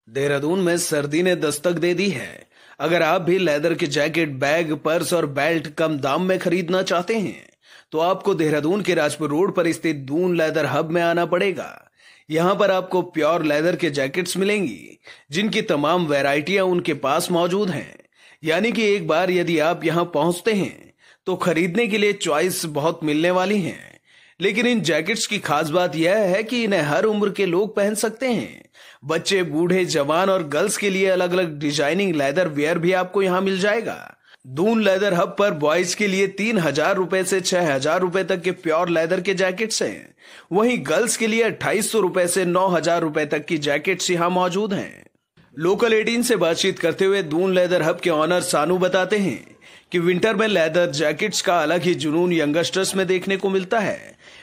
देहरादून में सर्दी ने दस्तक दे दी है। अगर आप भी लेदर के जैकेट, बैग, पर्स और बेल्ट कम दाम में खरीदना चाहते हैं तो आपको देहरादून के राजपुर रोड पर स्थित दून लेदर हब में आना पड़ेगा। यहाँ पर आपको प्योर लेदर के जैकेट्स मिलेंगी जिनकी तमाम वैरायटियां उनके पास मौजूद हैं। यानी कि एक बार यदि आप यहाँ पहुंचते हैं तो खरीदने के लिए चॉइस बहुत मिलने वाली है। लेकिन इन जैकेट्स की खास बात यह है कि इन्हें हर उम्र के लोग पहन सकते हैं। बच्चे, बूढ़े, जवान और गर्ल्स के लिए अलग अलग डिजाइनिंग लेदर वेयर भी आपको यहाँ मिल जाएगा। दून लेदर हब पर बॉयज के लिए 3,000 रुपए से 6,000 रुपए तक के प्योर लेदर के जैकेट्स हैं। वहीं गर्ल्स के लिए 2,800 रुपए से 9,000 रुपए तक की जैकेट्स यहाँ मौजूद हैं। लोकल 18 से बातचीत करते हुए दून लेदर हब के ऑनर सानू बताते हैं कि विंटर में लेदर जैकेट्स का अलग ही जुनून यंगस्टर्स में देखने को मिलता है,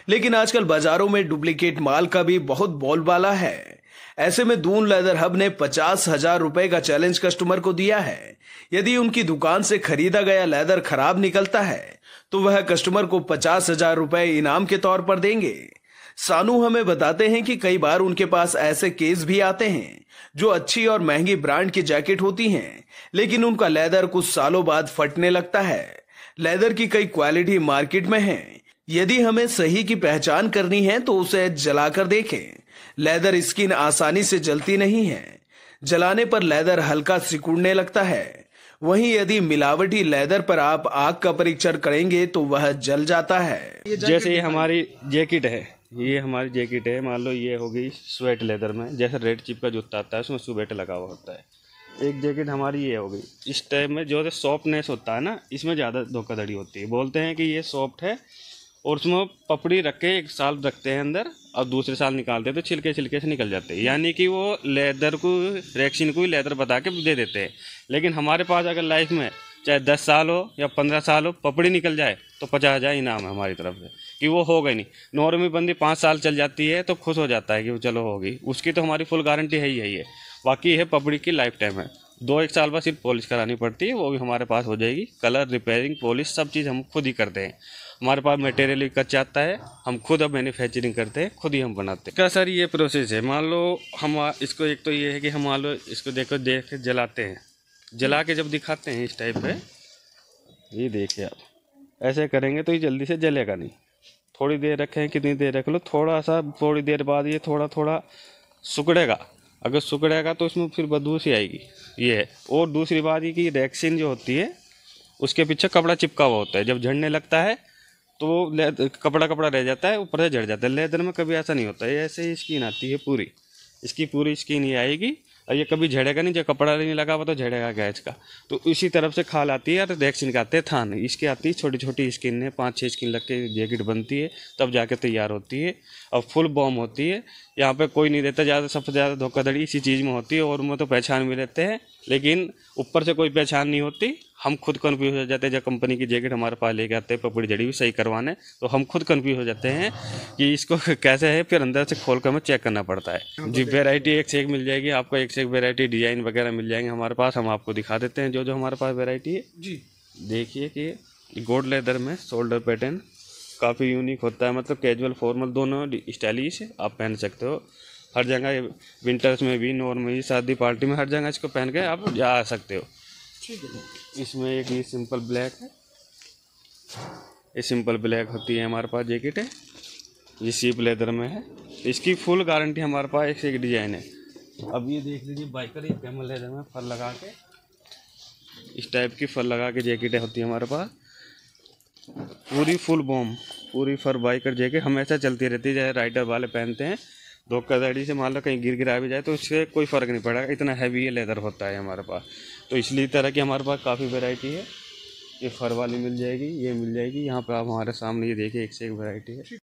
लेकिन आजकल बाजारों में डुप्लीकेट माल का भी बहुत बोलबाला है। ऐसे में दून लेदर हब ने 50,000 रुपए का चैलेंज कस्टमर को दिया है। यदि उनकी दुकान से खरीदा गया लेदर खराब निकलता है तो वह कस्टमर को 50,000 रुपए इनाम के तौर पर देंगे। सानू हमें बताते हैं कि कई बार उनके पास ऐसे केस भी आते हैं जो अच्छी और महंगी ब्रांड की जैकेट होती हैं, लेकिन उनका लेदर कुछ सालों बाद फटने लगता है। लेदर की कई क्वालिटी मार्केट में है। यदि हमें सही की पहचान करनी है तो उसे जलाकर देखें। लेदर स्किन आसानी से जलती नहीं है। जलाने पर लेदर हल्का सिकुड़ने लगता है। वहीं यदि मिलावटी लेदर पर आप आग का परीक्षण करेंगे तो वह जल जाता है। जैसे ये हमारी जैकेट है, ये हमारी जैकेट है, मान लो ये होगी स्वेट लेदर में, जैसे रेड चिप का जूता आता है उसमें स्वेट लगा हुआ होता है। एक जैकेट हमारी ये होगी, इस टाइप में जो सॉफ्टनेस होता है ना, इसमें ज़्यादा धोखाधड़ी होती है। बोलते हैं कि ये सॉफ्ट है और उसमें पपड़ी रख के 1 साल रखते हैं अंदर और दूसरे साल निकालते हैं तो छिलके छिलके से निकल जाते हैं। यानी कि वो लेदर को, रेक्सिन को ही लेदर बता के दे देते हैं। लेकिन हमारे पास अगर लाइफ में चाहे 10 साल हो या 15 साल हो, पपड़ी निकल जाए तो 50,000 इनाम है हमारी तरफ से कि वो हो गई नहीं। नॉर्मल बंदी 5 साल चल जाती है तो खुश हो जाता है कि वो चलो होगी, उसकी तो हमारी फुल गारंटी है ही है। बाकी है पपड़ी की लाइफ टाइम है, 2-1 साल बाद सिर्फ पॉलिश करानी पड़ती है, वो भी हमारे पास हो जाएगी। कलर, रिपेयरिंग, पॉलिश सब चीज़ हम खुद ही करते हैं। हमारे पास मटेरियल भी कच्चा आता है, हम खुद अब मैन्युफैक्चरिंग करते हैं, खुद ही हम बनाते हैं। क्या सर ये प्रोसेस है, मान लो हम इसको, एक तो ये है कि हम मान लो इसको देख के जलाते हैं, जला के जब दिखाते हैं इस टाइप पे, ये देखिए आप ऐसे करेंगे तो ये जल्दी से जलेगा नहीं। थोड़ी देर रखें, कितनी देर रख लो, थोड़ा सा, थोड़ी देर बाद ये थोड़ा थोड़ा सुकड़ेगा। अगर सुकड़ेगा तो इसमें फिर बदबू सी आएगी, ये है। और दूसरी बात ये कि रेक्सिन जो होती है उसके पीछे कपड़ा चिपका हुआ होता है, जब झड़ने लगता है तो वो कपड़ा रह जाता है, ऊपर से झड़ जाता है। लेदर में कभी ऐसा नहीं होता है, ऐसे ही स्किन आती है पूरी, इसकी पूरी स्किन ये आएगी और ये कभी झड़ेगा नहीं। जब कपड़ा नहीं लगा हुआ तो झड़ेगा गैस का। तो इसी तरफ से खाल आती है और रेक्सिन का आते हैं थान, इसकी आती है छोटी छोटी स्किन है, 5-6 स्किन लग के जैकेट बनती है, तब जाके तैयार होती है और फुल बॉम होती है। यहाँ पे कोई नहीं देता ज़्यादा, सबसे ज़्यादा धोखाधड़ी इसी चीज़ में होती है। और में तो पहचान भी लेते हैं, लेकिन ऊपर से कोई पहचान नहीं होती। हम खुद कन्फ्यूज हो जाते हैं जब कंपनी की जैकेट हमारे पास लेके आते हैं पपड़ी जड़ी भी सही करवाने, तो हम खुद कन्फ्यूज हो जाते हैं कि इसको कैसे है, फिर अंदर से खोल कर हमें चेक करना पड़ता है। जी, वैरायटी एक से एक मिल जाएगी आपको, एक से एक वैरायटी, डिज़ाइन वगैरह मिल जाएंगे हमारे पास। हम आपको दिखा देते हैं जो जो हमारे पास वैरायटी है। जी देखिए कि गोल्ड लेदर में शोल्डर पैटर्न काफ़ी यूनिक होता है, मतलब कैजुअल फॉर्मल दोनों स्टाइलिश आप पहन सकते हो हर जगह। विंटर्स में भी, नॉर्मली शादी पार्टी में, हर जगह इसको पहन के आप जा सकते हो। ठीक है। इसमें एक ये सिंपल ब्लैक है, ये सिंपल ब्लैक होती है हमारे पास जैकेट है, ये सीप लेदर में है। इसकी फुल गारंटी हमारे पास, एक से एक डिज़ाइन है। अब ये देख लीजिए बाइकर, ये कैमल लेदर में फर लगा के, इस टाइप की फर लगा के जैकेटें होती है हमारे पास, पूरी फुल बॉम, पूरी फर बाइकर जैकेट हमेशा चलती रहती है। जैसे राइडर वाले पहनते हैं, धोखाधड़ी से मान लो कहीं गिरा भी जाए तो उससे कोई फ़र्क नहीं पड़ेगा, इतना हैवी लेदर होता है हमारे पास। तो इसलिए तरह की हमारे पास काफ़ी वैरायटी है। ये फर वाली मिल जाएगी, ये मिल जाएगी, यहाँ पे आप हमारे सामने ये देखिए एक से एक वैरायटी है।